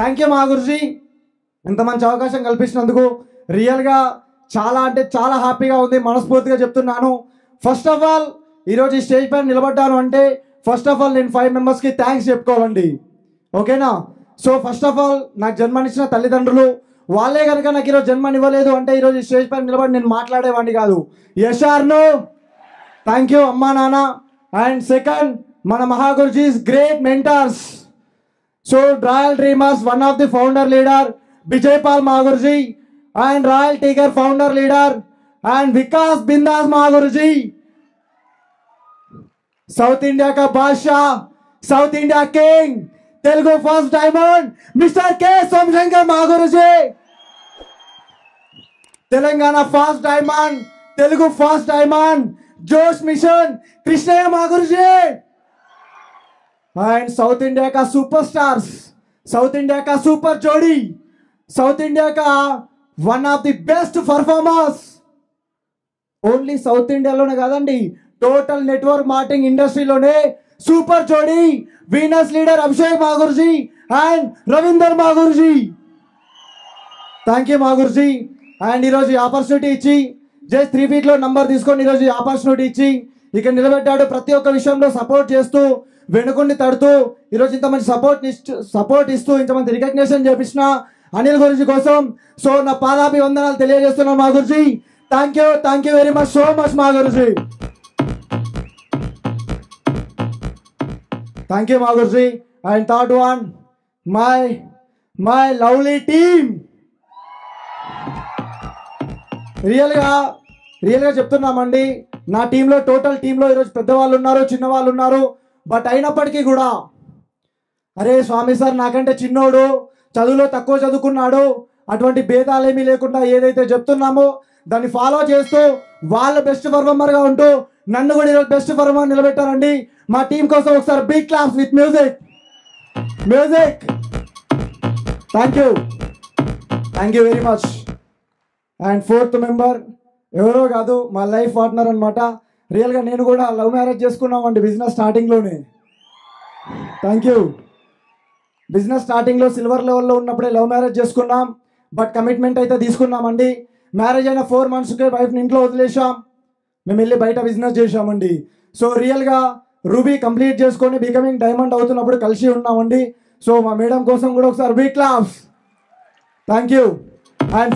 Thank you మా గురుజీ, ఇంత మంచి అవకాశం కల్పించినందుకు రియల్గా చాలా అంటే చాలా హ్యాపీగా ఉంది, మనస్ఫూర్తిగా చెప్తున్నాను. ఫస్ట్ ఆఫ్ ఆల్ ఈరోజు ఈ స్టేజ్ పైన నిలబడ్డాను అంటే ఫస్ట్ ఆఫ్ ఆల్ నేను 5 మెంబర్స్కి థ్యాంక్స్ చెప్పుకోవాలండి. ఓకేనా? సో ఫస్ట్ ఆఫ్ ఆల్ నాకు జన్మనిచ్చిన తల్లిదండ్రులు, వాళ్ళే కనుక నాకు ఈరోజు జన్మనివ్వలేదు అంటే ఈరోజు ఈ స్టేజ్ పైన నిలబడి నేను మాట్లాడేవాడిని కాదు. Yes or no? Thank you అమ్మా నాన్న. అండ్ సెకండ్, మన Mahagurujis great mentors. So royal dreamers one of the founder leader Vijaypal Mahaguruji, and Royal Tiger founder leader and Vikas Bindas Mahaguruji, South India ka Basha, South India King, Telugu first diamond Mr. K. Somshankar Mahaguruji, Telangana first diamond, Telugu first diamond Josh Mission Krishnaya Mahaguruji, and South India ka superstars, South India ka super jodi, South India ka one of the best performers only south ఇండియాలోనే కాదండి, total network marketing ఇండస్ట్రీలోనే సూపర్ జోడీ Venus leader Abhishek Mahaguruji and Ravinder Mahaguruji. Thank you Mahaguruji. And ఈరోజు opportunity ఇచ్చి just 3 feet number తీసుకొని ఈరోజు opportunity ఇచ్చి ఇక్కడ నిలబెట్టాడు. ప్రతి ఒక్క విషయంలో సపోర్ట్ చేస్తూ వెనుకుండి తడుతూ ఈరోజు ఇంత మంచి సపోర్ట్ ఇస్తూ ఇంతమంది రికగ్నిషన్ చేపించిన అనిల్ గురుజీ కోసం సో నా పాదాభివందనాలు తెలియజేస్తున్నాను మా Guruji. Thank you very much, so much మా గురుజీ. థ్యాంక్ యూ మా Guruji. And third one, my lovely team. రియల్గా చెప్తున్నామండి, నా టీంలో టోటల్ టీంలో ఈరోజు పెద్దవాళ్ళు ఉన్నారు, చిన్నవాళ్ళు ఉన్నారు. బట్ అయినప్పటికీ కూడా అరే స్వామి సార్ నాకంటే చిన్నోడు, చదువులో తక్కువ చదువుకున్నాడు, అటువంటి భేదాలేమీ లేకుండా ఏదైతే చెప్తున్నామో దాన్ని ఫాలో చేస్తూ వాళ్ళు బెస్ట్ పర్ఫార్మర్గా ఉంటూ నన్ను కూడా ఈరోజు బెస్ట్ పర్ఫార్మర్ నిలబెట్టారండి. మా టీం కోసం ఒకసారి big claps with music. Thank you very much. And 4th member ఎవరో కాదు, మా లైఫ్ పార్ట్నర్ అనమాట. రియల్గా నేను కూడా లవ్ మ్యారేజ్ చేసుకున్నామండి బిజినెస్ స్టార్టింగ్లోనే. Thank you. బిజినెస్ స్టార్టింగ్లో సిల్వర్ లెవెల్లో ఉన్నప్పుడే లవ్ మ్యారేజ్ చేసుకున్నాం. బట్ కమిట్మెంట్ అయితే తీసుకున్నామండి. మ్యారేజ్ అయిన 4 monthsకే వైఫ్ని ఇంట్లో వదిలేసాం, మేము వెళ్ళి బయట బిజినెస్ చేసామండి. సో రియల్గా రూబీ కంప్లీట్ చేసుకొని బికమింగ్ డైమండ్ అవుతున్నప్పుడు కలిసి ఉన్నామండి. సో మా మేడం కోసం కూడా ఒకసారి big claps. Thank you. And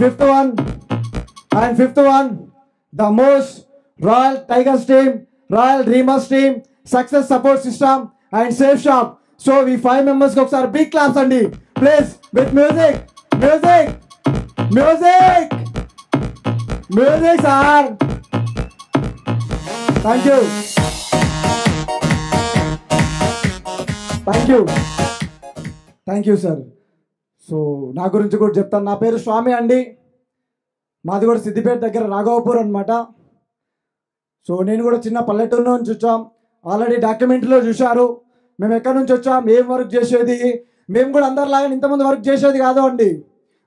fifth one the most royal tigers team, royal dreamers team, success support system and safe shop. So ఈ 5 మెంబర్స్కి ఒకసారి బిగ్ క్లాప్స్ అండి please with music sir. Thank you sir. So నా గురించి కూడా చెప్తాను. నా పేరు స్వామి అండి, మాది కూడా సిద్దిపేట దగ్గర రాఘవపూర్ అనమాట. సో నేను కూడా చిన్న పల్లెటూరు నుంచి వచ్చాం. ఆల్రెడీ డాక్యుమెంటరీలో చూశారు మేము ఎక్కడి నుంచి వచ్చాం, ఏం వర్క్ చేసేది. మేము కూడా అందరిలాగానే ఇంతమంది వర్క్ చేసేది కాదు అండి.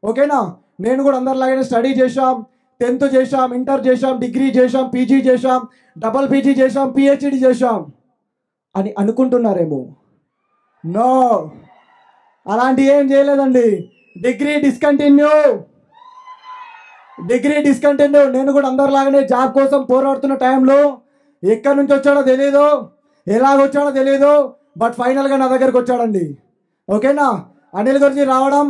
ఓకేనా? నేను కూడా అందరిలాగానే స్టడీ చేశాం, 10th చేశాం, ఇంటర్ చేశాం, డిగ్రీ చేశాం, పీజీ చేశాం, డబల్ పీజీ చేశాం, పిహెచ్డి చేశాం అని అనుకుంటున్నారేమో. నో, అలాంటి ఏం చేయలేదండి. Degree discontinue. నేను కూడా అందరిలాగానే జాబ్ కోసం పోరాడుతున్న టైంలో ఎక్కడి నుంచి వచ్చాడో తెలీదు, ఎలాగొచ్చాడో తెలీదు, బట్ ఫైనల్గా నా దగ్గరకు వచ్చాడండి. ఓకేనా? అనిల్ గురించి రావడం,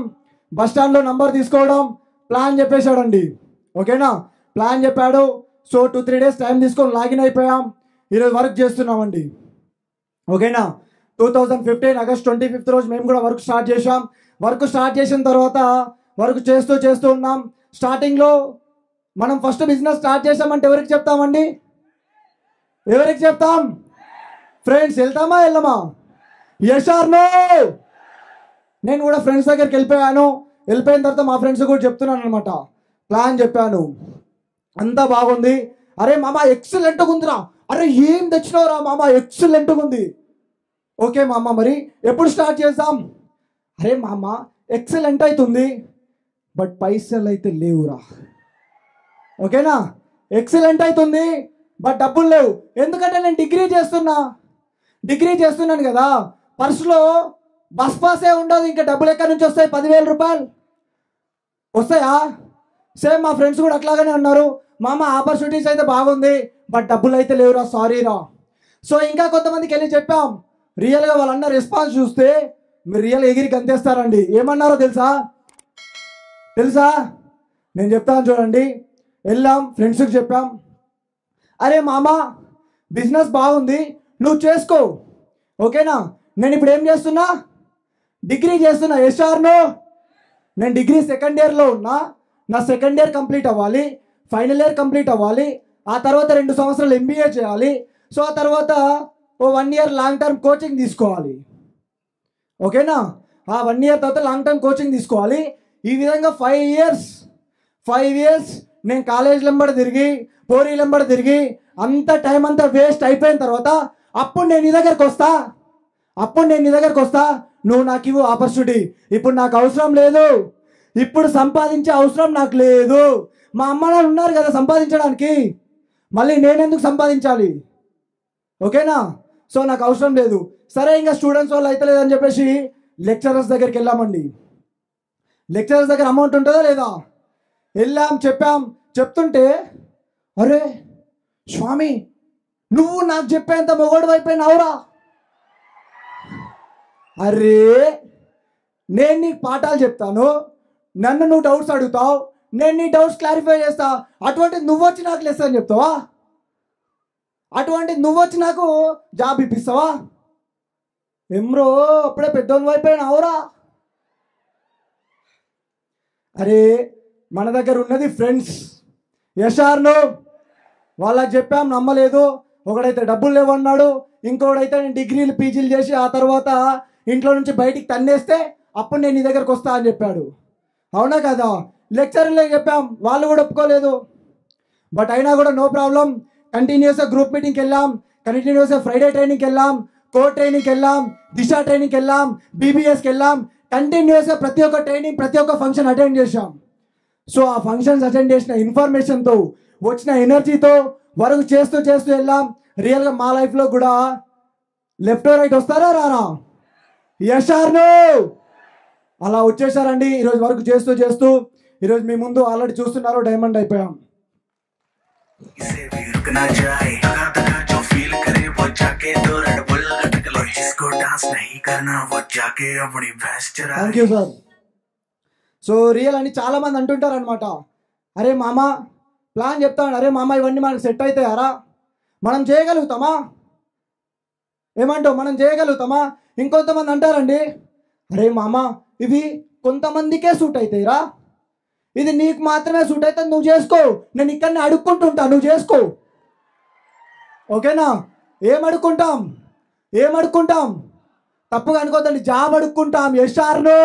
బస్ స్టాండ్లో నంబర్ తీసుకోవడం, ప్లాన్ చెప్పేశాడండి. ఓకేనా? ప్లాన్ చెప్పాడు. సో 2-3 days టైం తీసుకొని లాగిన్ అయిపోయాం. ఈరోజు వర్క్ చేస్తున్నామండి. ఓకేనా? 2015 August 25th రోజు మేము కూడా వర్క్ స్టార్ట్ చేసాం. వర్క్ స్టార్ట్ చేసిన తర్వాత వర్క్ చేస్తూ ఉన్నాం. స్టార్టింగ్లో మనం ఫస్ట్ బిజినెస్ స్టార్ట్ చేసామంటే ఎవరికి చెప్తామండి? ఎవరికి చెప్తాం? ఫ్రెండ్స్ వెళ్తామా వెళ్ళమా? Yes or no? నేను కూడా ఫ్రెండ్స్ దగ్గరికి వెళ్ళిపోయిన తర్వాత మా ఫ్రెండ్స్ కూడా చెప్తున్నాను అనమాట. ప్లాన్ చెప్పాను, అంతా బాగుంది. అరే మామ ఎక్సలెంట్గా ఉందిరా, అరే ఏం తెచ్చినావురా మామ ఎక్సలెంట్గా ఉంది. ఓకే మామ మరి ఎప్పుడు స్టార్ట్ చేద్దాం? అరే మామ ఎక్సలెంట్ అవుతుంది బట్ పైసలు అయితే లేవురా. ఓకేనా? ఎక్సలెంట్ అవుతుంది బట్ డబ్బులు లేవు. ఎందుకంటే నేను డిగ్రీ చేస్తున్నాను కదా, పర్సులో బస్ పాసే ఉండదు, ఇంకా డబ్బులు ఎక్కడి నుంచి వస్తాయి? 10,000 రూపాయలు వస్తాయా? సేమ్ మా ఫ్రెండ్స్ కూడా అట్లాగానే అన్నారు, మామ ఆపర్చునిటీస్ అయితే బాగుంది బట్ డబ్బులు అయితే లేవురా, సారీ రా. సో ఇంకా కొంతమందికి వెళ్ళి చెప్పాం, రియల్గా వాళ్ళన్న రెస్పాన్స్ చూస్తే మీరు రియల్ ఎగిరి గంతేస్తారండి. ఏమన్నారో తెలుసా? నేను చెప్తాను చూడండి. వెళ్ళాం, ఫ్రెండ్స్కి చెప్పాం, అరే మామ బిజినెస్ బాగుంది, నువ్వు చేసుకో, ఓకేనా? నేను ఇప్పుడు ఏం చేస్తున్నా? డిగ్రీ చేస్తున్నా. ఎస్ఆర్ను నేను డిగ్రీ సెకండ్ ఇయర్లో ఉన్నా. నా సెకండ్ ఇయర్ కంప్లీట్ అవ్వాలి, ఫైనల్ ఇయర్ కంప్లీట్ అవ్వాలి, ఆ తర్వాత 2 సంవత్సరాలు ఎంబీఏ చేయాలి. సో ఆ తర్వాత ఓ 1 ఇయర్ లాంగ్ టర్మ్ కోచింగ్ తీసుకోవాలి, ఓకేనా? ఆ 1 ఇయర్ తర్వాత లాంగ్ టర్మ్ కోచింగ్ తీసుకోవాలి. ఈ విధంగా 5 ఇయర్స్ నేను కాలేజీలు వెంబడి తిరిగి, పోరీలు వెంబడి తిరిగి, అంత టైం అంతా వేస్ట్ అయిపోయిన తర్వాత అప్పుడు నేను నీ దగ్గరకు వస్తా, నువ్వు నాకు ఇవ్వు ఆపర్చునిటీ. ఇప్పుడు నాకు అవసరం లేదు, ఇప్పుడు సంపాదించే అవసరం నాకు లేదు. మా అమ్మ నాన్న ఉన్నారు కదా సంపాదించడానికి, మళ్ళీ నేనెందుకు సంపాదించాలి? ఓకేనా? సో నాకు అవసరం లేదు. సరే ఇంకా స్టూడెంట్స్ వాళ్ళు అయితే లేదని చెప్పేసి లెక్చరర్స్ దగ్గరికి వెళ్ళామండి. లెక్చరర్స్ దగ్గర అమౌంట్ ఉంటుందా లేదా? వెళ్ళాం, చెప్తుంటే, అరే స్వామి నువ్వు నాకు చెప్పేంత మొగోడు అయిపోయినావురా. అరే నేను నీకు పాఠాలు చెప్తాను, నన్ను నువ్వు డౌట్స్ అడుగుతావు, నేను నీ డౌట్స్ క్లారిఫై చేస్తా. అటువంటి నువ్వు వచ్చి నాకు లెస్ అని చెప్తావా? అటువంటి నువ్వు వచ్చి నాకు జాబ్ ఇప్పిస్తావా? ఎమ్రో అప్పుడే పెద్దోళ్ళు అయిపోయినావురా. అరే మన దగ్గర ఉన్నది ఫ్రెండ్స్, యశార్ను వాళ్ళకి చెప్పాం, నమ్మలేదు. ఒకడైతే డబ్బులు లేవన్నాడు, ఇంకోడైతే నేను డిగ్రీలు పీజీలు చేసి ఆ తర్వాత ఇంట్లో నుంచి బయటికి తన్నేస్తే అప్పుడు నేను నీ దగ్గరకు వస్తా అని చెప్పాడు. అవునా కదా? లెక్చర్లే చెప్పాం, వాళ్ళు కూడా ఒప్పుకోలేదు. బట్ అయినా కూడా నో ప్రాబ్లం, కంటిన్యూస్గా గ్రూప్ మీటింగ్కి వెళ్ళాం, కంటిన్యూస్గా ఫ్రైడే ట్రైనింగ్కి వెళ్ళాం, కోర్ ట్రైనింగ్కి వెళ్ళాం, దిశ ట్రైనింగ్కి వెళ్ళాం, బీబీఎస్కి వెళ్ళాం. కంటిన్యూస్గా ప్రతి ఒక్క ట్రైనింగ్, ప్రతి ఒక్క ఫంక్షన్ అటెండ్ చేశాం. సో ఆ ఫంక్షన్స్ అటెండ్ చేసిన ఇన్ఫర్మేషన్తో, వచ్చిన ఎనర్జీతో వర్క్ చేస్తూ వెళ్ళాం. రియల్గా మా లైఫ్లో కూడా లెఫ్ట్ రైట్ వస్తారా రారా? యశార్ను అలా వచ్చేసారండి. ఈరోజు వర్క్ చేస్తూ ఈరోజు మీ ముందు ఆల్రెడీ చూస్తున్నారు, డైమండ్ అయిపోయాం. Thank you sir. So real అని చాలా మంది అంటుంటారు అనమాట, అరే మామ ప్లాన్ చెప్తాను, అరే మామ ఇవన్నీ మనకు సెట్ అవుతాయారా, మనం చేయగలుగుతామా? ఏమంటావు, మనం చేయగలుగుతామా? ఇంకొంతమంది అంటారండి, అరే మామ ఇవి కొంతమందికే సూట్ అవుతాయిరా, ఇది నీకు మాత్రమే సూట్ అవుతుంది, నువ్వు చేసుకో, నేను ఇక్కడనే అడుక్కుంటుంటా, నువ్వు చేసుకో, ఓకేనా? ఏం అడుక్కుంటాం? తప్పుగా అనుకోద్దండి, జాబ్ అడుక్కుంటాం. యశార్ను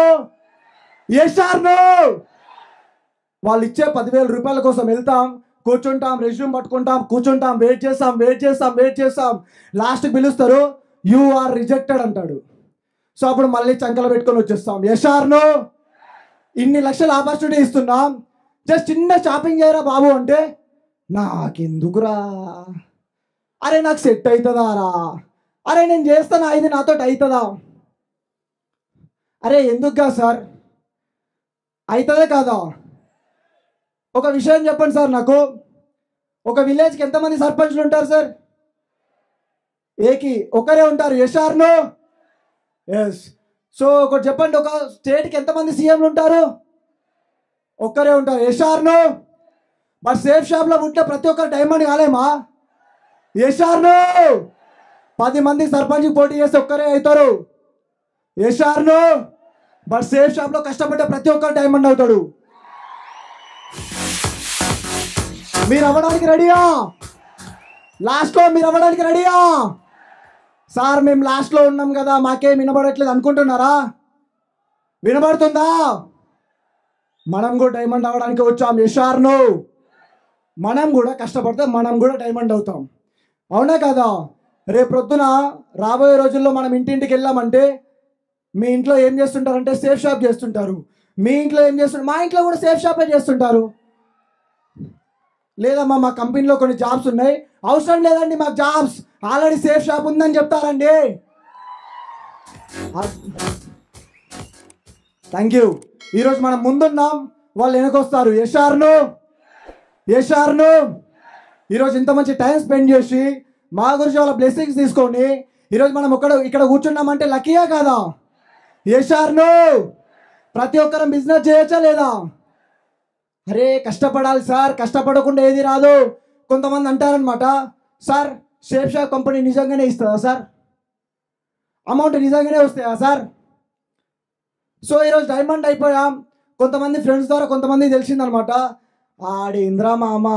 వాళ్ళు ఇచ్చే 10,000 రూపాయల కోసం వెళ్తాం, కూర్చుంటాం, రెజ్యూమ్ పట్టుకుంటాం, కూర్చుంటాం, వెయిట్ చేస్తాం. లాస్ట్కి పిలుస్తారు, యూ ఆర్ రిజెక్టెడ్ అంటాడు. సో అప్పుడు మళ్ళీ చంకలు పెట్టుకొని వచ్చేస్తాం. యశార్ను ఇన్ని లక్షల ఆపర్చునిటీ ఇస్తున్నాం, జస్ట్ చిన్న షాపింగ్ చేయరా బాబు అంటే, నాకెందుకురా, అరే నాకు సెట్ అవుతుందా రా, అరే నేను చేస్తానా, ఇది నాతో అవుతుందా, అరే ఎందుకుగా సార్, అవుతుందే కాదా? ఒక విషయం చెప్పండి సార్, నాకు ఒక విలేజ్కి ఎంతమంది సర్పంచ్లు ఉంటారు సార్? ఒకరే ఉంటారు. యశార్ను ఎస్. సో ఒకటి చెప్పండి, ఒక స్టేట్కి ఎంతమంది సీఎంలు ఉంటారు? ఒక్కరే ఉంటారు. యశార్ను బట్ సేఫ్ షాప్లో ఉంటే ప్రతి ఒక్కరు డైమండ్ కాలేమా? యశార్ను 10 మంది సర్పంచ్కి పోటీ చేస్తే ఒక్కరే అవుతారు. యశార్ను బట్ సేఫ్ షాప్లో కష్టపడ్డ ప్రతి ఒక్కరు డైమండ్ అవుతాడు. మీరు అవ్వడానికి రెడీయా? లాస్ట్లో మీరు అవ్వడానికి రెడీయా? సార్ మేము లాస్ట్లో ఉన్నాం కదా, మాకేం వినబడట్లేదు అనుకుంటున్నారా? వినబడుతుందా? మనం కూడా డైమండ్ అవ్వడానికి వచ్చాం. యశార్ను మనం కూడా కష్టపడితే మనం కూడా డైమండ్ అవుతాం. అవునా కదా? రేపు ప్రొద్దున రాబోయే రోజుల్లో మనం ఇంటింటికి వెళ్ళామంటే, మీ ఇంట్లో ఏం చేస్తుంటారంటే సేఫ్ షాప్ చేస్తుంటారు. మీ ఇంట్లో ఏం చేస్తుంటారు? మా ఇంట్లో కూడా సేఫ్ షాపే చేస్తుంటారు. లేదమ్మా మా కంపెనీలో కొన్ని జాబ్స్ ఉన్నాయి, అవసరం లేదండి మాకు జాబ్స్, ఆల్రెడీ సేఫ్ షాప్ ఉందని చెప్తారండి. Thank you. ఈరోజు మనం ముందున్నాం, వాళ్ళు వెనకొస్తారు. యశార్ను ఈరోజు ఇంత మంచి టైం స్పెండ్ చేసి మా గురించి వాళ్ళ బ్లెస్సింగ్స్ తీసుకొని ఈరోజు మనం ఇక్కడ కూర్చున్నామంటే లక్కీయా కాదా? యశార్ను ప్రతి ఒక్కరం బిజినెస్ చేయొచ్చా లేదా? అరే కష్టపడాలి సార్, కష్టపడకుండా ఏది రాదు. కొంతమంది అంటారనమాట, సార్ షేప్ షాప్ కంపెనీ నిజంగానే ఇస్తుందా సార్? అమౌంట్ నిజంగానే వస్తాయా సార్? సో ఈరోజు డైమండ్ అయిపోయాం. కొంతమంది ఫ్రెండ్స్ ద్వారా కొంతమంది తెలిసిందనమాట, ఆడి ఇంద్రా మామ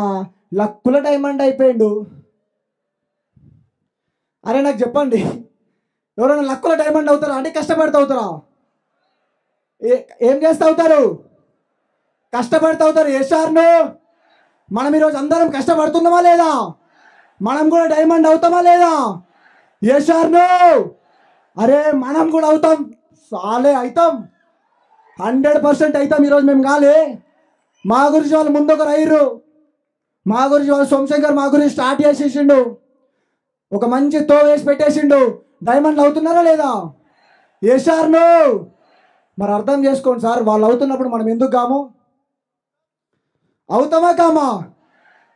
లక్కుల డైమండ్ అయిపోయిండు. అరే నాకు చెప్పండి, ఎవరైనా లక్కుల డైమండ్ అవుతారా అంటే కష్టపడితే అవుతారా? ఏం చేస్తే అవుతారు? కష్టపడితే అవుతారు. యశార్ను మనం ఈరోజు అందరం కష్టపడుతున్నామా లేదా? మనం కూడా డైమండ్ అవుతామా లేదా? యశార్ను అరే మనం కూడా అవుతాం, సాలే అవుతాం, 100% అవుతాం. ఈరోజు మేము కాలే, మా గురించి వాళ్ళు ముందొకరు అయ్యారు. మా గురించి వాళ్ళు సోమశంకర్ మా గురించి స్టార్ట్ చేసేసిండు, ఒక మంచి తో వేసి పెట్టేసిండు. డైమండ్లు అవుతున్నారా లేదా? యశార్ను మరి అర్థం చేసుకోండి సార్, వాళ్ళు అవుతున్నప్పుడు మనం ఎందుకు కాము? అవుతామా కామా?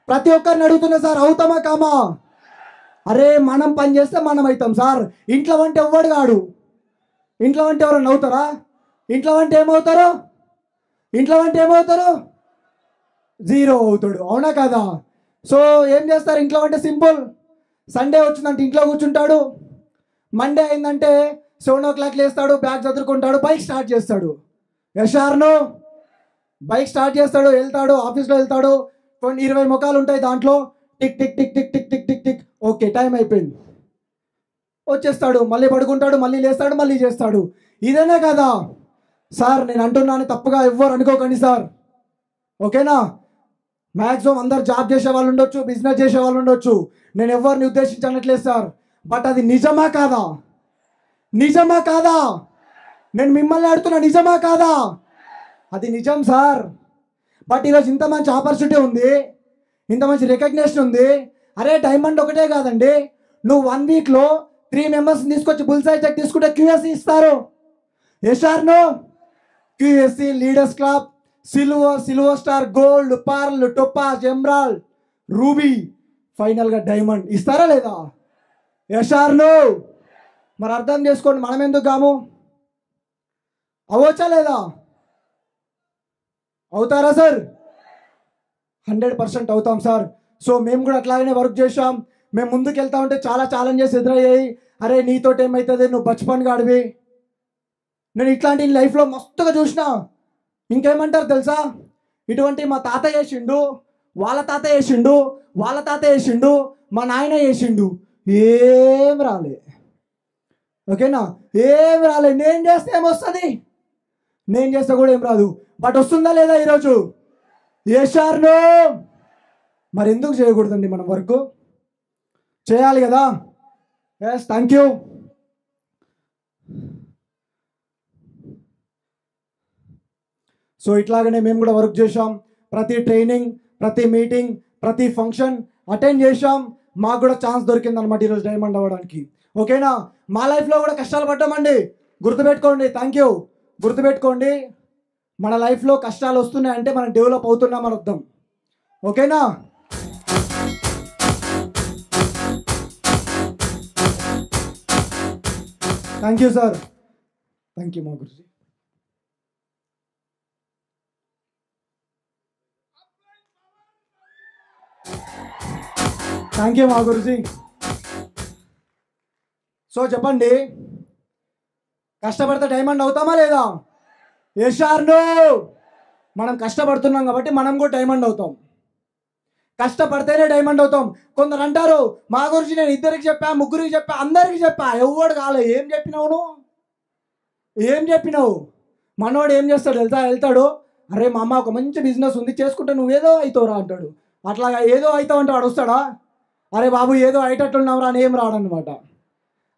ప్రతి ఒక్కరిని అడుగుతున్నా సార్, అవుతామా కామా? అరే మనం పని చేస్తే మనం అవుతాం సార్. ఇంట్లో వంట ఎవ్వడు కాడు. ఇంట్లో వంట ఎవరన్నా అవుతారా? ఇంట్లో వంట ఏమవుతారు? జీరో అవుతాడు, అవునా కదా? సో ఏం చేస్తారు ఇంట్లో వంట? సింపుల్, సండే వచ్చిందంటే ఇంట్లో కూర్చుంటాడు, మండే అయిందంటే 7 o'clock లేస్తాడు, బ్యాగ్ చదువుకుంటాడు, బైక్ స్టార్ట్ చేస్తాడు. యశార్ను బైక్ స్టార్ట్ చేస్తాడు, వెళ్తాడు, ఆఫీస్లో వెళ్తాడు, 20 ముఖాలు ఉంటాయి దాంట్లో, tick tick tick tick tick tick tick tick, okay time అయిపోయింది, వచ్చేస్తాడు, మళ్ళీ పడుకుంటాడు, మళ్ళీ లేస్తాడు, మళ్ళీ చేస్తాడు. ఇదేనా కదా సార్? నేను అంటున్నాను, తప్పుగా ఎవ్వరు అనుకోకండి సార్, ఓకేనా? మ్యాక్సిమం అందరు జాబ్ చేసే వాళ్ళు ఉండొచ్చు, బిజినెస్ చేసే వాళ్ళు ఉండొచ్చు, నేను ఎవరిని ఉద్దేశించనట్లేదు సార్. బట్ అది నిజమా కాదా? నేను మిమ్మల్ని అడుగుతున్నా, నిజమా కాదా? అది నిజం సార్. బట్ ఈరోజు ఇంత మంచి ఆపర్చునిటీ ఉంది, ఇంత మంచి రికగ్నేషన్ ఉంది. అరే డైమండ్ ఒకటే కాదండి, నువ్వు 1 weekలో 3 members తీసుకొచ్చి బుల్సై చెక్ తీసుకుంటే QSC ఇస్తారు. యశార్ను QSC, leaders club, silver star, gold, pearl, Topaz, emerald, ruby, ఫైనల్గా డైమండ్ ఇస్తారా లేదా? యశార్ను మరి అర్థం చేసుకోండి, మనం ఎందుకు కాము? అవ్వచ్చా లేదా? అవుతారా సార్? 100% అవుతాం సార్. సో మేము కూడా అట్లాగనే వర్క్ చేసాం. మేము ముందుకు వెళ్తా ఉంటే చాలా ఛాలెంజెస్ ఎదురయ్యాయి. అరే నీతోటి ఏమవుతుంది, నువ్వు బచ్పన్ గాడివి. నేను ఇట్లాంటి లైఫ్లో మస్తుగా చూసిన. ఇంకేమంటారు తెలుసా? ఇటువంటి మా తాత చేసిండు, వాళ్ళ తాత చేసిండు, వాళ్ళ తాత చేసిండు, మా నాయన చేసిండు, ఏం రాలే. ఓకేనా? ఏం రాలే. నేను చేస్తే ఏమొస్తుంది? నేను చేస్తే కూడా ఏం రాదు. బట్ వస్తుందా లేదా ఈరోజు? యశార్ను మరి ఎందుకు చేయకూడదండి? మనం వర్క్ చేయాలి కదా. Yes, thank you. సో ఇట్లాగనే మేము కూడా వర్క్ చేసాం. ప్రతి ట్రైనింగ్, ప్రతి మీటింగ్, ప్రతి ఫంక్షన్ అటెండ్ చేసాం. మాకు కూడా ఛాన్స్ దొరికిందనమాట ఈరోజు డైమండ్ అవ్వడానికి. ఓకేనా? మా లైఫ్లో కూడా కష్టాలు పడ్డామండి, గుర్తుపెట్టుకోండి. Thank you. గుర్తుపెట్టుకోండి, మన లైఫ్లో కష్టాలు వస్తున్నాయంటే మనం డెవలప్ అవుతున్నామని అర్థం. ఓకేనా? Thank you sir. Thank you మా గురుజీ. థ్యాంక్ యూ మా గురుజీ. సో చెప్పండి, కష్టపడితే డైమండ్ అవుతామా లేదా? యశార్ను మనం కష్టపడుతున్నాం కాబట్టి మనం కూడా డైమండ్ అవుతాం. కష్టపడితేనే డైమండ్ అవుతాం. కొందరు అంటారు, మా గురించి నేను 2కి చెప్పా, 3కి చెప్పా, అందరికి చెప్పా, ఎవడు కాలే. ఏం చెప్పినావు? మనోడు ఏం చేస్తాడు తెలుసా? వెళ్తాడు, అరే మా అమ్మ ఒక మంచి బిజినెస్ ఉంది, చేసుకుంటే నువ్వేదో అవుతావురా అంటాడు. అట్లాగా ఏదో అవుతావు అంటే వాడు వస్తాడా? అరే బాబు ఏదో అయ్యేటట్టున్నావురా అని ఏం రాడనమాట.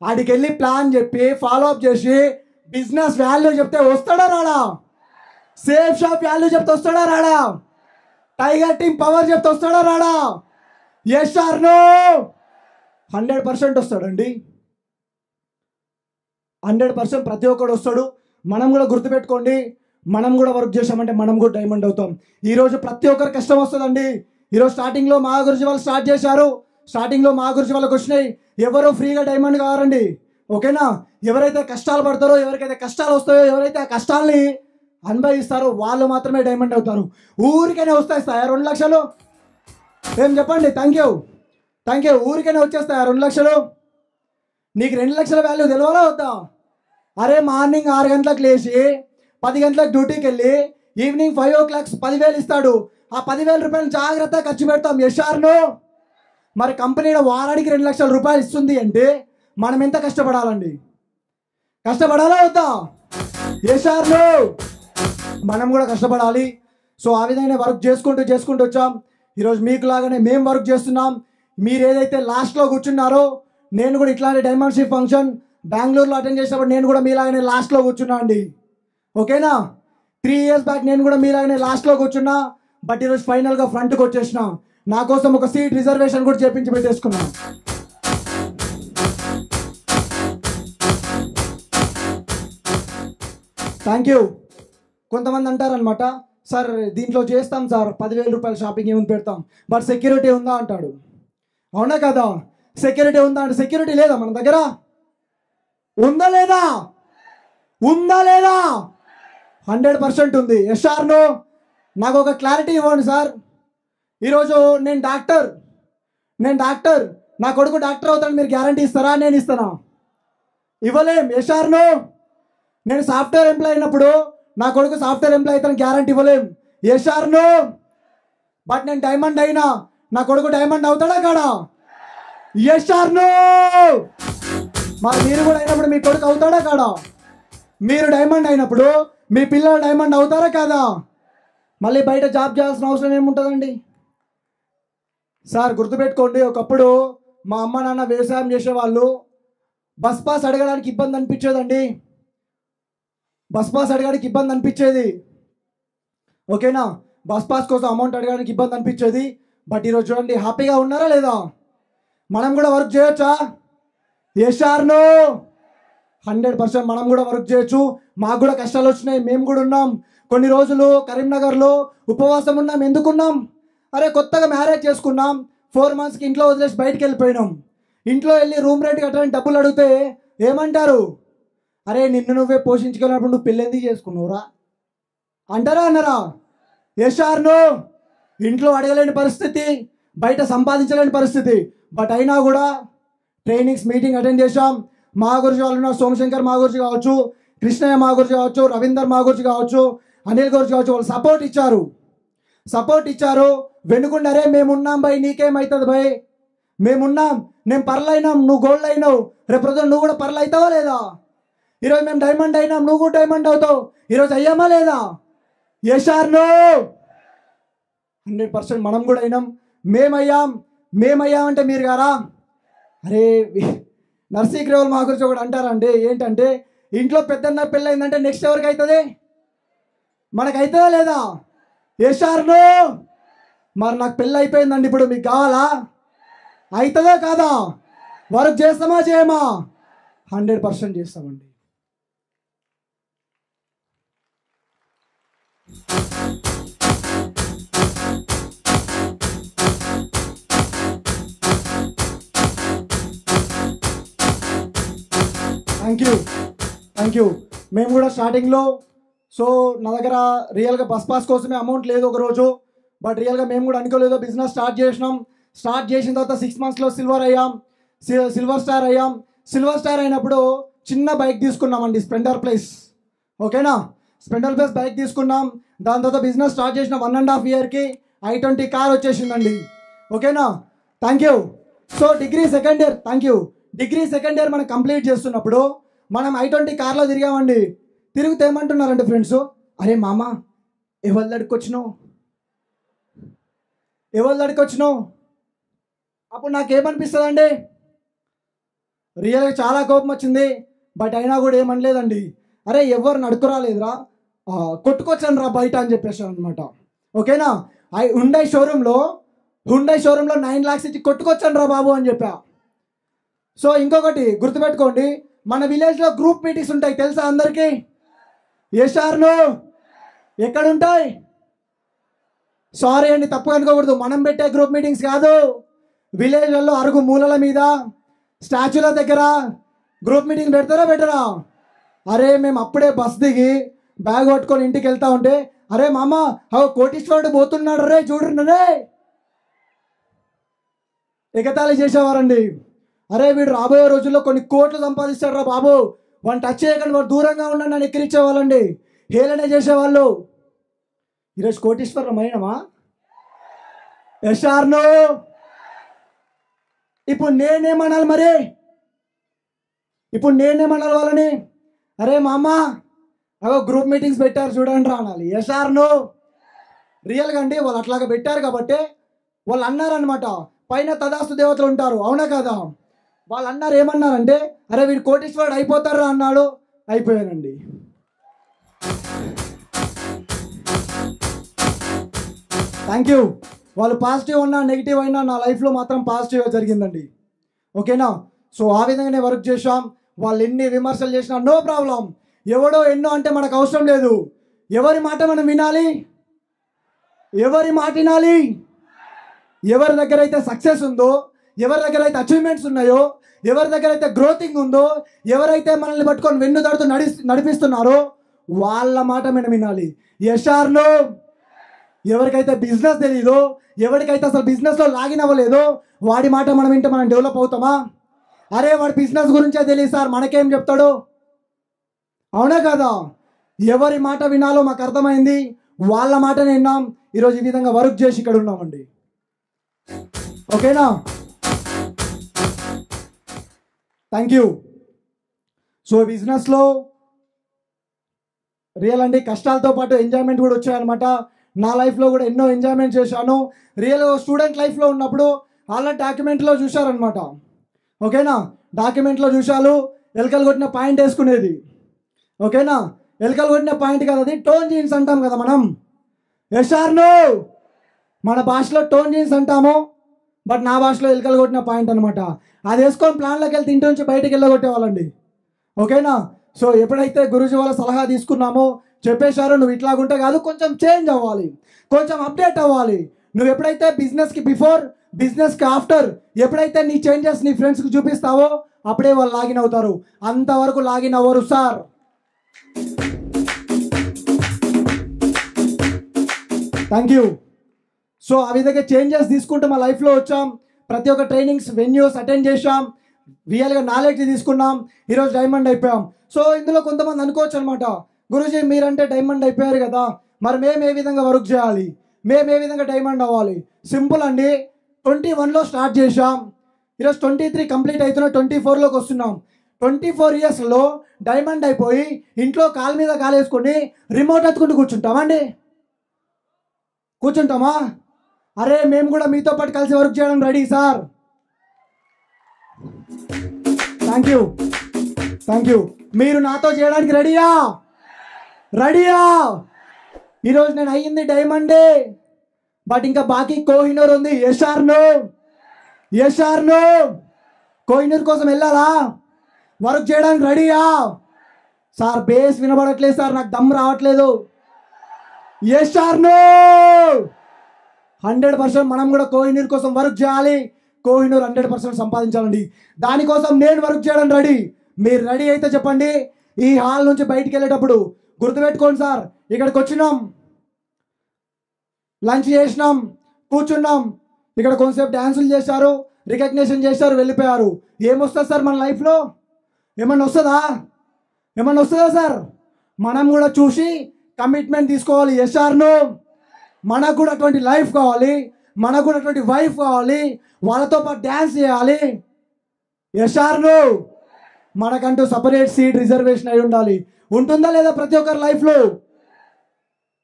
ఆడికి వెళ్ళి ప్లాన్ చెప్పి ఫాలోఅప్ చేసి బిజినెస్ వాల్యూ చెప్తే వస్తాడా రాడా? సేఫ్ షాప్ వాల్యూ చెప్తే వస్తాడా రాడా? టైగర్ టీమ్ పవర్ చెప్తే వస్తాడా రాడా? యశార్ను 100% వస్తాడండి. 100% ప్రతి ఒక్కడు వస్తాడు. మనం కూడా గుర్తుపెట్టుకోండి, మనం కూడా వర్క్ చేసామంటే మనం కూడా డైమండ్ అవుతాం. ఈరోజు ప్రతి ఒక్కరు కష్టం వస్తుందండి. ఈరోజు స్టార్టింగ్లో మా గురించి వాళ్ళు స్టార్ట్ చేశారు, స్టార్టింగ్లో మా గురించి వాళ్ళకి వచ్చినాయి. ఎవరు ఫ్రీగా డైమండ్ కావాలండి, ఓకేనా? ఎవరైతే కష్టాలు పడతారో, ఎవరికైతే కష్టాలు వస్తాయో, ఎవరైతే ఆ కష్టాల్ని అనుభవిస్తారో వాళ్ళు మాత్రమే డైమండ్ అవుతారు. ఊరికైనా వస్తాయి 2 లక్షలు, ఏం చెప్పండి? Thank you. ఊరికైనా వచ్చేస్తాయా 2 లక్షలు? నీకు 2 లక్షల వాల్యూ తెలియాలా వద్దా? అరే మార్నింగ్ 6 గంటలకు లేచి 10 గంటలకు డ్యూటీకి వెళ్ళి ఈవినింగ్ 5 o'clock 10,000 ఇస్తాడు. ఆ 10,000 రూపాయలు జాగ్రత్తగా ఖర్చు పెడతాం. యశార్ను మరి కంపెనీ వారానికి 2 లక్షల రూపాయలు ఇస్తుంది అంటే మనం ఎంత కష్టపడాలండి? కష్టపడాలా వద్దా? యశార్ను మనం కూడా కష్టపడాలి. సో ఆ విధంగా వర్క్ చేసుకుంటూ వచ్చాం. ఈరోజు మీకు లాగానే మేము వర్క్ చేస్తున్నాం. మీరు ఏదైతే లాస్ట్లో కూర్చున్నారో, నేను కూడా ఇట్లాంటి డైమండ్షిప్ ఫంక్షన్ బెంగళూరులో అటెండ్ చేసినప్పుడు నేను కూడా మీలాగానే లాస్ట్లో కూర్చున్నా అండి, ఓకేనా? 3 years బ్యాక్ నేను కూడా మీలాగానే లాస్ట్లో కూర్చున్నా. బట్ ఈరోజు ఫైనల్గా ఫ్రంట్కి వచ్చేసిన. నా కోసం ఒక సీట్ రిజర్వేషన్ కూడా చేపించి పెట్టేసుకున్నా. Thank you. కొంతమంది అంటారనమాట, సార్ దీంట్లో చేస్తాం సార్, 10,000 రూపాయల షాపింగ్ ఏముంది పెడతాం, బట్ సెక్యూరిటీ ఉందా అంటాడు. అవునా కదా? సెక్యూరిటీ ఉందా అంటే సెక్యూరిటీ లేదా మన దగ్గర? ఉందా లేదా? 100% ఉంది. యశార్ను నాకు ఒక క్లారిటీ ఇవ్వండి సార్. ఈరోజు నేను డాక్టర్, నా కొడుకు డాక్టర్ అవుతాను, మీరు గ్యారంటీ ఇస్తారా? నేను ఇస్తానా? ఇవ్వలేం. యశార్ను నేను సాఫ్ట్వేర్ ఎంప్లాయ్ అయినప్పుడు నా కొడుకు సాఫ్ట్వేర్ ఎంప్లాయ్ అవుతాను, గ్యారంటీ ఇవ్వలేం. యశార్ను బట్ నేను డైమండ్ అయినా నా కొడుకు డైమండ్ అవుతాడా కాడా? యశార్ను మరి మీరు కూడా అయినప్పుడు మీ కొడుకు అవుతాడా కాడా? మీరు డైమండ్ అయినప్పుడు మీ పిల్లలు డైమండ్ అవుతారా కాదా? మళ్ళీ బయట జాబ్ చేయాల్సిన అవసరం ఏముంటుందండి? సార్ గుర్తుపెట్టుకోండి, ఒకప్పుడు మా అమ్మ నాన్న వ్యవసాయం చేసేవాళ్ళు. బస్ పాస్ అడగడానికి ఇబ్బంది అనిపించేదండి, ఓకేనా? బస్ పాస్ కోసం అమౌంట్ అడగడానికి ఇబ్బంది అనిపించేది. బట్ ఈరోజు చూడండి, హ్యాపీగా ఉన్నారా లేదా? మనం కూడా వర్క్ చేయొచ్చా? యశార్ను 100% మనం కూడా వర్క్ చేయొచ్చు. మాకు కూడా కష్టాలు వచ్చినాయి, మేము కూడా ఉన్నాం. కొన్ని రోజులు కరీంనగర్లో ఉపవాసం ఉన్నాం. ఎందుకున్నాం? అరే కొత్తగా మ్యారేజ్ చేసుకున్నాం, 4 monthsకి ఇంట్లో వదిలేసి బయటికి వెళ్ళిపోయినాం. ఇంట్లో వెళ్ళి రూమ్ రెంట్ కట్టడానికి డబ్బులు అడిగితే ఏమంటారు? అరే నిన్ను నువ్వే పోషించుకున్నప్పుడు నువ్వు పెళ్ళి ఎందుకు చేసుకున్నావురా అంటారా అన్నారా? యశార్ను ఇంట్లో అడగలేని పరిస్థితి, బయట సంపాదించలేని పరిస్థితి. బట్ అయినా కూడా ట్రైనింగ్స్ మీటింగ్ అటెండ్ చేశాం. మా గురించి వాళ్ళు ఉన్నారు, సోమశంకర్ మా గురించి కావచ్చు, కృష్ణయ్య మా గురించి కావచ్చు, రవీందర్ మా గురించి కావచ్చు, అనిల్ గురించి కావచ్చు. వాళ్ళు సపోర్ట్ ఇచ్చారు. వెనుకుండారే మేమున్నాం భయ్, నీకేమవుతుంది భయ్, మేమున్నాం, నేను పర్లైనాం, నువ్వు గోల్డ్ అయినావు, రేపు రోజు నువ్వు కూడా పర్లు అవుతావా లేదా? ఈరోజు మేము డైమండ్ అయినాం, నువ్వు కూడా డైమండ్ అవుతావు. ఈరోజు అయ్యామా లేదా? యశార్ను 100% మనం కూడా అయినాం. మేమయ్యాం అంటే మీరు గారా? అరే నర్సీగ్రేవులు మా గురించి ఒకటి అంటారండి, ఏంటంటే ఇంట్లో పెద్దన్న పెళ్ళి అయిందంటే నెక్స్ట్ ఎవరికి అవుతుంది? మనకు అవుతుందా లేదా? యశార్ను మరి నాకు పెళ్ళి అయిపోయిందండి, ఇప్పుడు మీకు కావాలా? అవుతుందా కాదా? వర్క్ చేస్తామా చేయమా? 100% చేస్తామండి. Thank you. మేము కూడా స్టార్టింగ్లో, సో నా దగ్గర రియల్గా బస్ పాస్ కోసమే అమౌంట్ లేదు ఒకరోజు. బట్ రియల్గా మేము కూడా అనుకోలేదు, బిజినెస్ స్టార్ట్ చేసినాం. స్టార్ట్ చేసిన తర్వాత 6 monthsలో సిల్వర్ స్టార్ అయినప్పుడు చిన్న బైక్ తీసుకున్నామండి, స్ప్లెండర్ ప్లస్, ఓకేనా? స్ప్లెండర్ ప్లస్ బైక్ తీసుకున్నాం. దాని తర్వాత బిజినెస్ స్టార్ట్ చేసిన 1.5 yearకి i20 కార్ వచ్చేసిందండి, ఓకేనా? Thank you. So degree second year మనం కంప్లీట్ చేస్తున్నప్పుడు మనం i20 కార్లో తిరిగామండి. తిరిగితే ఏమంటున్నారంటే ఫ్రెండ్స్, అరే మామ ఎవరు దడుకొచ్చినావు? అప్పుడు నాకేమనిపిస్తుంది అండి, రియల్గా చాలా కోపం వచ్చింది. బట్ అయినా కూడా ఏమనలేదండి. అరే ఎవరు నడుకురాలేదురా, కొట్టుకొచ్చాను రా బయట అని చెప్పేసాను అనమాట, ఓకేనా? హుండై షోరూంలో 9 lakhs ఇచ్చి కొట్టుకొచ్చాను రా బాబు అని చెప్పా. సో ఇంకొకటి గుర్తుపెట్టుకోండి, మన విలేజ్లో గ్రూప్ మీటింగ్స్ ఉంటాయి, తెలుసా అందరికీ? Yes or no? ఎక్కడుంటాయి? సారీ అండి, తప్పు అనుకోకూడదు. మనం పెట్టే గ్రూప్ మీటింగ్స్ కాదు, విలేజ్లలో అరుగు మూలల మీద స్టాచ్యూల దగ్గర గ్రూప్ మీటింగ్ పెడతారా పెట్టరా? అరే మేము అప్పుడే బస్ దిగి బ్యాగ్ పట్టుకొని ఇంటికి వెళ్తా ఉంటే, అరే మామ కోటీశ్వరుడు పోతున్నాడు రే చూడండి రే, ఎగతాళి చేసేవారండి. అరే వీడు రాబోయే రోజుల్లో కొన్ని కోట్లు సంపాదిస్తాడు రా బాబు, వాడిని టచ్ చేయకండి, వాడు దూరంగా ఉండండి అని ఎక్కిరించేవాళ్ళండి, హేళన చేసేవాళ్ళు. ఈరోజు కోటీశ్వరం అయినమా? Yes or no? ఇప్పుడు నేనేమనాలి మరి? ఇప్పుడు నేనేమనాలి వాళ్ళని? అరే మామ గ్రూప్ మీటింగ్స్ పెట్టారు చూడండి రా అనాలి. Yes or no? రియల్గా అండి, వాళ్ళు అట్లాగా పెట్టారు కాబట్టి వాళ్ళు అన్నారనమాట, పైన తదాస్తు దేవతలు ఉంటారు, అవునా కదా? వాళ్ళు అన్నారు, ఏమన్నారంటే అరే వీడు కోటీశ్వరుడు అయిపోతారా అన్నాడు, అయిపోయానండి. Thank you. వాళ్ళు పాజిటివ్ ఉన్నా నెగిటివ్ అయినా నా లైఫ్లో మాత్రం పాజిటివ్గా జరిగిందండి. ఓకేనా? సో ఆ విధంగానే వర్క్ చేసాం. వాళ్ళు ఎన్ని విమర్శలు చేసినా నో ప్రాబ్లం. ఎవడో ఎన్నో అంటే మనకు అవసరం లేదు. ఎవరి మాట మనం వినాలి? ఎవరి మాట వినాలి? ఎవరి దగ్గర అయితే సక్సెస్ ఉందో, ఎవరి దగ్గర అయితే అచీవ్మెంట్స్ ఉన్నాయో, ఎవరి దగ్గర అయితే గ్రోతింగ్ ఉందో, ఎవరైతే మనల్ని పట్టుకొని వెన్ను తడుతూ నడిపిస్తున్నారో వాళ్ళ మాట మనం వినాలి. Yes or no? ఎవరికైతే బిజినెస్ తెలీదో, ఎవరికైతే అసలు బిజినెస్లో లాగిన్ అవ్వలేదో వాడి మాట మనం వింటే మనం డెవలప్ అవుతామా? అరే వాడి బిజినెస్ గురించే తెలియదు సార్, మనకేం చెప్తాడు, అవునా కదా? ఎవరి మాట వినాలో మాకు అర్థమైంది, వాళ్ళ మాటనే విన్నాం. ఈరోజు ఈ విధంగా వర్క్ చేసి ఇక్కడ ఉన్నామండి. ఓకేనా? Thank you. సో బిజినెస్లో రియల్ అండి, కష్టాలతో పాటు ఎంజాయ్మెంట్ కూడా వచ్చాయన్నమాట. నా లైఫ్లో కూడా ఎన్నో ఎంజాయ్మెంట్ చేశాను. రియల్ స్టూడెంట్ లైఫ్లో ఉన్నప్పుడు వాళ్ళ డాక్యుమెంట్లో చూశారనమాట. ఓకేనా? డాక్యుమెంట్లో చూశారు, ఎలకలు కొట్టిన పాయింట్ వేసుకునేది. ఓకేనా? ఎలకలు కొట్టిన పాయింట్ కదా అది, టోన్ జీన్స్ అంటాం కదా మనం. Yes or no? మన భాషలో టోన్ జీన్స్ అంటాము, బట్ నా భాషలో ఎలకలు కొట్టిన పాయింట్ అనమాట. అది వేసుకొని ప్లాన్లోకి వెళ్తే ఇంటి నుంచి బయటకు వెళ్ళగొట్టేవాళ్ళండి. ఓకేనా? సో ఎప్పుడైతే గురూజీ వాళ్ళ సలహా తీసుకున్నామో, చెప్పేశారు నువ్వు ఇట్లాగుంటే కాదు, కొంచెం చేంజ్ అవ్వాలి, కొంచెం అప్డేట్ అవ్వాలి. నువ్వు ఎప్పుడైతే బిజినెస్కి బిఫోర్, బిజినెస్కి ఆఫ్టర్ ఎప్పుడైతే నీ చేంజెస్ నీ ఫ్రెండ్స్కి చూపిస్తావో అప్పుడే వాళ్ళు లాగిన్ అవుతారు. అంతవరకు లాగిన్ అవ్వరు సార్. Thank you. సో ఆ విధంగా చేంజెస్ తీసుకుంటూ మా లైఫ్లో వచ్చాం. ప్రతి ఒక్క ట్రైనింగ్స్ వెన్యూస్ అటెండ్ చేసాం, రియల్గా నాలెడ్జ్ తీసుకున్నాం, ఈరోజు డైమండ్ అయిపోయాం. సో ఇందులో కొంతమంది అనుకోవచ్చు అనమాట, గురూజీ మీరంటే డైమండ్ అయిపోయారు కదా, మరి మేము ఏ విధంగా వర్క్ చేయాలి, మేము ఏ విధంగా డైమండ్ అవ్వాలి? సింపుల్ అండి, 21లో స్టార్ట్ చేసాం, ఈరోజు 23 కంప్లీట్ అవుతున్నా, 24లోకి వస్తున్నాం. 24 ఇయర్స్లో డైమండ్ అయిపోయి ఇంట్లో కాలు మీద కాలేసుకొని రిమోట్ ఎత్తుకుంటూ కూర్చుంటామండి? కూర్చుంటామా? అరే మేము కూడా మీతో పాటు కలిసి వర్క్ చేయడం ready sir. Thank you, thank you. మీరు నాతో చేయడానికి రెడీయా? రెడీయా? ఈరోజు నేను అయ్యింది డైమండే, బట్ ఇంకా బాకీ కోహినూర్ ఉంది. Yes or no? Yes or no? Kohinoor కోసం వెళ్ళాలా? వర్క్ చేయడానికి రెడీయా? సార్ బేస్ వినబడట్లేదు సార్, నాకు దమ్ రావట్లేదు. Yes or no? 100% మనం కూడా కోహినూర్ కోసం వర్క్ చేయాలి, కోహినూర్ 100% సంపాదించాలండి. దానికోసం నేను వర్క్ చేయడం రెడీ. మీరు రెడీ అయితే చెప్పండి. ఈ హాల్ నుంచి బయటికి వెళ్ళేటప్పుడు గుర్తుపెట్టుకోండి సార్, ఇక్కడికి వచ్చినాం, లంచ్ చేసినాం, కూర్చున్నాం, ఇక్కడ కొంతసేపు డ్యాన్సులు చేశారు, రికగ్నిషన్ చేశారు, వెళ్ళిపోయారు. ఏమొస్తుంది సార్ మన లైఫ్లో? ఏమన్నా వస్తుందా? ఏమన్నా వస్తుందా సార్? మనం కూడా చూసి కమిట్మెంట్ తీసుకోవాలి. Yes or no? మనకు కూడా అటువంటి లైఫ్ కావాలి, మనకు కూడా అటువంటి వైఫ్ కావాలి, వాళ్ళతో పాటు డ్యాన్స్ చేయాలి. Yes or no? మనకంటూ సపరేట్ సీట్ రిజర్వేషన్ అయి ఉండాలి. ఉంటుందా లేదా ప్రతి ఒక్కరి లైఫ్లో?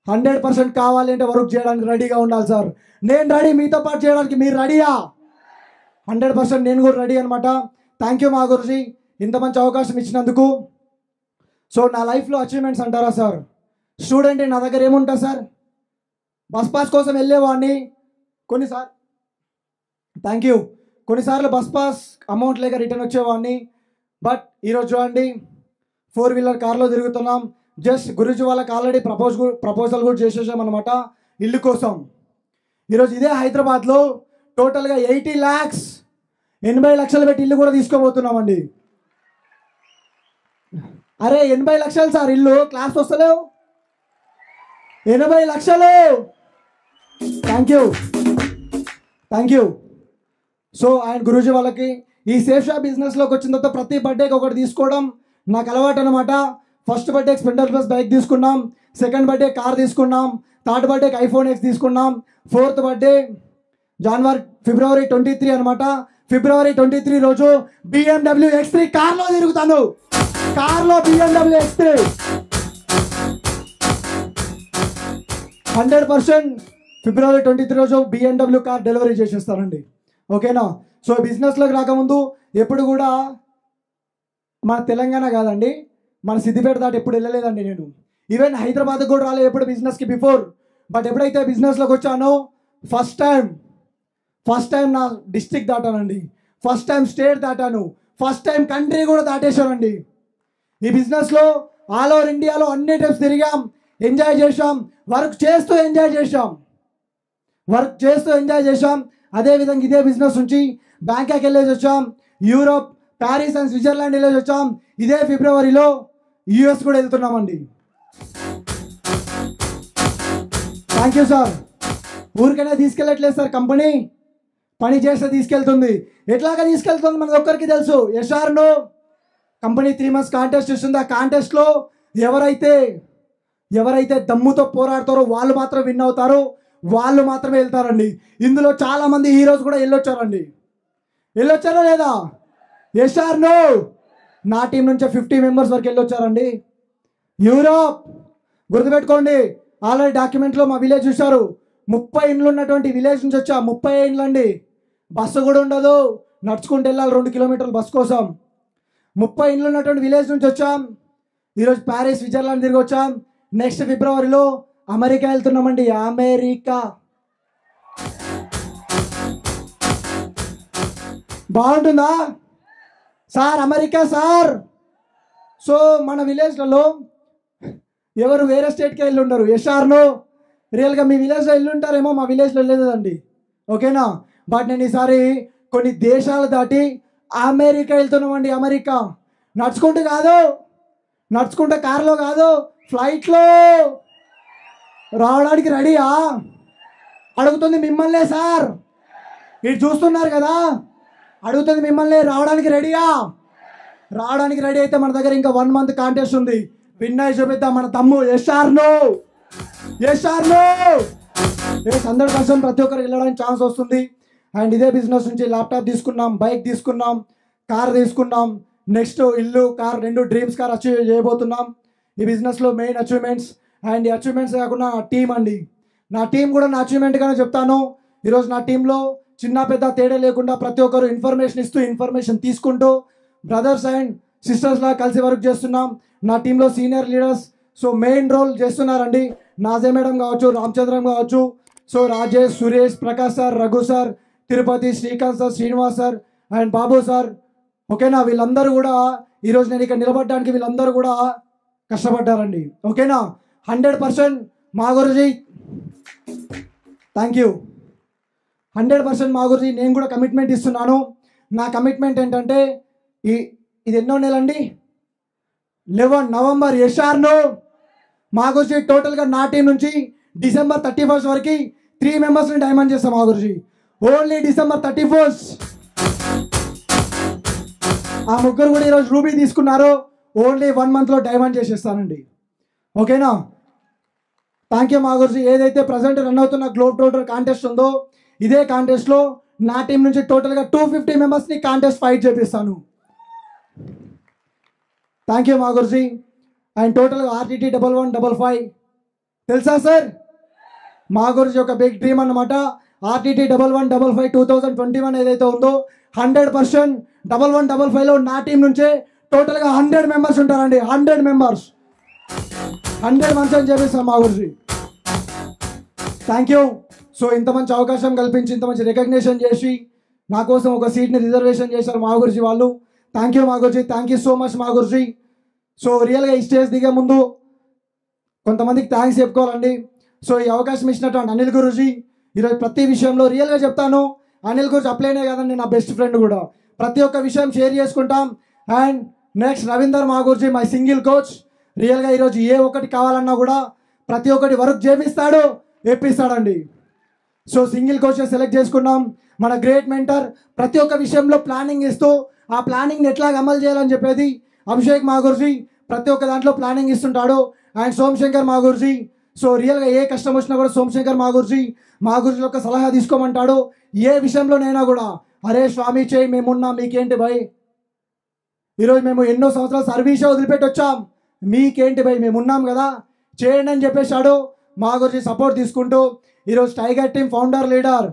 100% కావాలి అంటే వర్క్ చేయడానికి రెడీగా ఉండాలి సార్. నేను రెడీ, మీతో పాటు చేయడానికి మీరు రెడీయా? 100% నేను కూడా రెడీ అనమాట. థ్యాంక్ యూ మా గురుజీ, ఇంత మంచి అవకాశం ఇచ్చినందుకు. సో నా లైఫ్లో అచీవ్మెంట్స్ అంటారా సార్? స్టూడెంట్ నా దగ్గర ఏముంటుంది సార్? బస్ పాస్ కోసం వెళ్ళేవాడిని కొన్నిసార్లు, థ్యాంక్ యూ, కొన్నిసార్లు బస్ పాస్ అమౌంట్ లేక రిటర్న్ వచ్చేవాడిని. బట్ ఈరోజు చూడండి, 4 వీలర్ కార్లో తిరుగుతున్నాం, జస్ట్ గురూజీ వాళ్ళకి ఆల్రెడీ ప్రపోజల్ కూడా చేసేసాం అనమాట ఇల్లు కోసం. ఈరోజు ఇదే హైదరాబాద్లో టోటల్గా 80 lakhs 80 లక్షలు పెట్టి ఇల్లు కూడా తీసుకోబోతున్నామండి. అరే 80 లక్షలు సార్ ఇల్లు, క్లాస్ వస్తలేవు, 80 లక్షలు. Thank you. So and Guruji వాళ్ళకి ఈ సేఫ్ షాప్ బిజినెస్లోకి వచ్చిన తర్వాత ప్రతి బర్త్డేకి ఒకటి తీసుకోవడం నాకు అలవాటు అనమాట. ఫస్ట్ బర్త్డేకి స్ప్లెండర్ ప్లస్ బైక్ తీసుకున్నాం, సెకండ్ బర్త్డే కార్ తీసుకున్నాం, థర్డ్ బర్త్డేకి iPhone X తీసుకున్నాం, ఫోర్త్ బర్త్డే ఫిబ్రవరి 23 అనమాట. ఫిబ్రవరి 23 రోజు BMW X3 కార్లో తిరుగుతాను, కార్లో BMW X3 100% ఫిబ్రవరి 23 రోజు BMW కార్ డెలివరీ చేసేస్తానండి. ఓకేనా? సో బిజినెస్లోకి రాకముందు ఎప్పుడు కూడా మన తెలంగాణ కాదండి, మన సిద్దిపేట దాటి ఎప్పుడు వెళ్ళలేదండి నేను. ఈవెన్ హైదరాబాద్ కూడా రాలేదు ఎప్పుడు బిజినెస్కి బిఫోర్. బట్ ఎప్పుడైతే బిజినెస్లోకి వచ్చానో ఫస్ట్ టైం నా డిస్ట్రిక్ట్ దాటానండి, ఫస్ట్ టైం స్టేట్ దాటాను, ఫస్ట్ టైం కంట్రీ కూడా దాటేశానండి. ఈ బిజినెస్లో ఆల్ ఓవర్ ఇండియాలో అన్ని టైప్స్ తిరిగాం, ఎంజాయ్ చేసాం, వర్క్ చేస్తూ ఎంజాయ్ చేసాం. అదేవిధంగా ఇదే బిజినెస్ నుంచి బ్యాంకాక్ వెళ్ళేసి వచ్చాం, యూరోప్, ప్యారిస్ అండ్ స్విట్జర్లాండ్ వెళ్ళేసి వచ్చాం. ఇదే ఫిబ్రవరిలో US కూడా వెళ్తున్నామండి. Thank you sir. ఊరికైనా తీసుకెళ్ళట్లేదు సార్, కంపెనీ పని చేస్తే తీసుకెళ్తుంది. ఎట్లాగా తీసుకెళ్తుంది మనకు ఒక్కరికి తెలుసు. SR no company 3 months contest ఇస్తుంది. ఆ కాంటెస్ట్లో ఎవరైతే దమ్ముతో పోరాడతారో వాళ్ళు మాత్రం విన్ అవుతారు, వాళ్ళు మాత్రమే వెళ్తారండి. ఇందులో చాలామంది హీరోస్ కూడా వెళ్ళొచ్చారా లేదా? SR నో నా టీం నుంచి 50 members వరకు వెళ్ళొచ్చారండి. యూరోప్ గుర్తుపెట్టుకోండి, ఆల్రెడీ డాక్యుమెంట్లో మా విలేజ్ చూశారు. 30 ఇండ్లు ఉన్నటువంటి విలేజ్ నుంచి వచ్చా. 30 ఇండ్లు అండి, బస్సు కూడా ఉండదు, నడుచుకుంటూ వెళ్ళాలి 2 kilometers బస్సు కోసం. 30 ఇండ్లు ఉన్నటువంటి విలేజ్ నుంచి వచ్చాం. ఈరోజు ప్యారిస్, స్విట్జర్లాండ్ తిరిగి వచ్చాం. నెక్స్ట్ ఫిబ్రవరిలో అమెరికా వెళ్తున్నామండి. అమెరికా బాగుంటుందా సార్? America sir. సో మన విలేజ్లలో ఎవరు వేరే స్టేట్కి వెళ్ళి ఉండరు. SRలో రియల్గా మీ విలేజ్లో వెళ్ళి ఉంటారేమో, మా విలేజ్లో వెళ్ళలేదండి. ఓకేనా? బట్ నేను ఈసారి కొన్ని దేశాలు దాటి అమెరికా వెళ్తున్నామండి. అమెరికా నడుచుకుంటే కార్లో కాదు, ఫ్లైట్లో రావడానికి రెడీయా? అడుగుతుంది మిమ్మల్నే సార్, ఇటు చూస్తున్నారు కదా, అడుగుతుంది మిమ్మల్ని, రావడానికి రెడీయా? రావడానికి రెడీ అయితే మన దగ్గర ఇంకా 1 month కాంటెస్ట్ ఉంది. విన్ అయి చూపిద్దాం మన తమ్ము. SR నో 100% ప్రతి ఒక్కరికి వెళ్ళడానికి ఛాన్స్ వస్తుంది. అండ్ ఇదే బిజినెస్ నుంచి ల్యాప్టాప్ తీసుకున్నాం, బైక్ తీసుకున్నాం, కార్ తీసుకున్నాం. నెక్స్ట్ ఇల్లు, కార్ 2 డ్రీమ్స్ కార్ అచీవ్ చేయబోతున్నాం. ఈ బిజినెస్లో మెయిన్ అచీవ్మెంట్స్. అండ్ ఈ అచీవ్మెంట్స్ కాకుండా నా టీం అండి, నా టీం కూడా నా అచీవ్మెంట్గానే చెప్తాను. ఈరోజు నా టీంలో చిన్న పెద్ద తేడా లేకుండా ప్రతి ఒక్కరు ఇన్ఫర్మేషన్ తీసుకుంటూ బ్రదర్స్ అండ్ సిస్టర్స్ లాగా కలిసి వర్క్ చేస్తున్నాం. నా టీంలో సీనియర్ లీడర్స్ మెయిన్ రోల్ చేస్తున్నారండి. నాజే మేడం కావచ్చు, రామచంద్రం కావచ్చు, Rajesh, Suresh, Prakash sir, Raghu sir, Tirupati, Srikanth sir, Srinivas sir and Babu sir. ఓకేనా? వీళ్ళందరూ కూడా ఈరోజు నేను ఇక్కడ నిలబడడానికి వీళ్ళందరూ కూడా కష్టపడ్డారండి. ఓకేనా? 100% మా గురుజీ, థ్యాంక్ యూ. 100% మా గురించి నేను కూడా కమిట్మెంట్ ఇస్తున్నాను. నా కమిట్మెంట్ ఏంటంటే ఇది ఎన్నో నెలండి, 11 November. SR నో మా గురించి టోటల్గా నా టీం నుంచి December 31st వరకు 3 members డైమండ్ చేస్తాం. మా గురించి ఓన్లీ December 31st. ఆ ముగ్గురు కూడా ఈరోజు రూబీ తీసుకున్నారు. ఓన్లీ 1 monthలో డైమండ్ చేసేస్తానండి. ఓకేనా? థ్యాంక్ యూ మా గురించి. ఏదైతే ప్రజెంట్ రన్ అవుతున్న గ్లోబ్ ట్రోటర్ కాంటెస్ట్ ఉందో ఇదే కాంటెస్ట్లో నా టీం నుంచి టోటల్గా 250 members కాంటెస్ట్ ఫైట్ చేపిస్తాను. థ్యాంక్ యూ మా గురించి. అండ్ టోటల్గా RTT 1115 తెలుసా సార్? మా గురించి ఒక బిగ్ డ్రీమ్ అన్నమాట. RTT 1115 2021 ఏదైతే ఉందో 100% 1115లో నా టీం నుంచే టోటల్గా 100 members ఉంటారండి. 100 members 100 months అని చేపిస్తాం మా గురించి. Thank you. ఇంత మంచి అవకాశం కల్పించి, ఇంత మంచి రికగ్నిషన్ చేసి నా కోసం ఒక సీట్ని రిజర్వేషన్ చేశారు మా గురించి వాళ్ళు. థ్యాంక్ యూ మా గురించి. థ్యాంక్ యూ సో మచ్ మా గురించి. రియల్గా ఈ స్టేజ్ దిగే ముందు కొంతమందికి థ్యాంక్స్ చెప్పుకోవాలండి. సో ఈ అవకాశం ఇచ్చినటువంటి అనిల్ గురూజీ, ఈరోజు ప్రతి విషయంలో రియల్గా చెప్తాను, అనిల్ గురూజీ అప్లైనే కదండి నా బెస్ట్ ఫ్రెండ్ కూడా, ప్రతి ఒక్క విషయం షేర్ చేసుకుంటాం. And next Ravinder Maguruji, my single coach. రియల్గా ఈరోజు ఏ ఒక్కటి కావాలన్నా కూడా ప్రతి ఒక్కటి వర్క్ చేపిస్తాడు, వేపిస్తాడండి. సో సింగిల్ కోచ్ సెలెక్ట్ చేసుకున్నాం. మన గ్రేట్ మెంటర్, ప్రతి ఒక్క విషయంలో ప్లానింగ్ ఇస్తూ ఆ ప్లానింగ్ని ఎట్లా అమలు చేయాలని చెప్పేది అభిషేక్ మాగుర్జీ ప్రతి ఒక్క దాంట్లో ప్లానింగ్ ఇస్తుంటాడు. అండ్ సోమశంకర్ మాగుర్జీ, సో రియల్గా ఏ కష్టం వచ్చినా కూడా సోమశంకర్ మాగుర్జీ యొక్క సలహా తీసుకోమంటాడు. ఏ విషయంలోనైనా కూడా అరే స్వామి చేయి, మేమున్నాం, మీకేంటి భయ్, ఈరోజు మేము ఎన్నో సంవత్సరాలు సర్వీసే వదిలిపెట్టి వచ్చాం, మీకేంటి భయ్, మేము ఉన్నాం కదా, చేయండి అని చెప్పేశాడు. మాగుర్జీ సపోర్ట్ తీసుకుంటూ ఈరోజు tiger team founder leader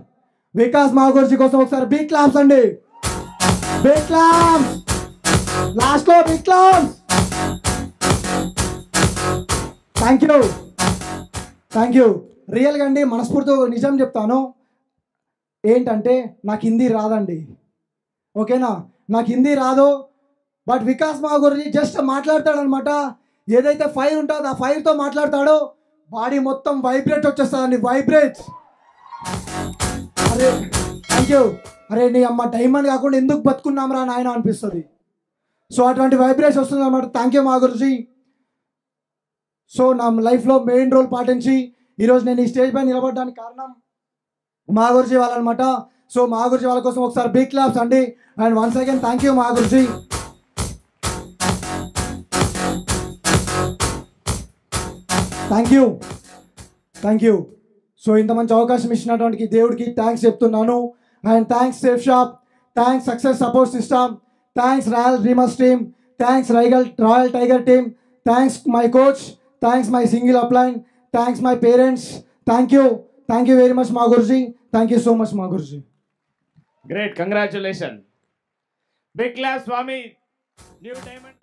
Vikas Maguruji కోసం ఒకసారి బిగ్ క్లాప్స్ అండి, బిగ్ క్లాప్స్, లాస్ట్ లో బిగ్ క్లాప్స్. థ్యాంక్ యూ రియల్గా అండి, మనస్ఫూర్తిగా నిజం చెప్తాను. ఏంటంటే నాకు హిందీ రాదండి, ఓకేనా, నాకు హిందీ రాదు. బట్ వికాస్ మాగుర్జీ జస్ట్ మాట్లాడతాడనమాట, ఏదైతే ఫైర్ ఉంటుందో ఆ ఫైర్తో మాట్లాడతాడో బాడీ మొత్తం వైబ్రేట్ వచ్చేస్తుందండి, వైబ్రేట్. అరే థ్యాంక్ యూ, అరే నీ అమ్మ డైమండ్ కాకుండా ఎందుకు బతుకున్నాం రా నాయన అనిపిస్తుంది. సో అటువంటి వైబ్రేషన్ వస్తుంది అనమాట. Thank you మాగుర్జీ. సో నా లైఫ్లో మెయిన్ రోల్ పాటించి ఈరోజు నేను ఈ స్టేజ్ పై నిలబడడానికి కారణం మాగుర్జీ వాళ్ళనమాట. సో మాగుర్జీ వాళ్ళ కోసం ఒకసారి బిగ్ క్లాప్స్ అండి. And once again thank you Maguruji. Thank you. So ఇంత మంచి అవకాశం ఇచ్చినటువంటి దేవుడికి థ్యాంక్స్ చెప్తున్నాను. And thanks safe shop, thanks success support system, thanks royal dreamers team, thanks royal tiger team, thanks my coach, thanks my single upline, thanks my parents. Thank you very much Maguruji. Thank you so much Maguruji. Great, congratulation, big claps Swami, new diamond.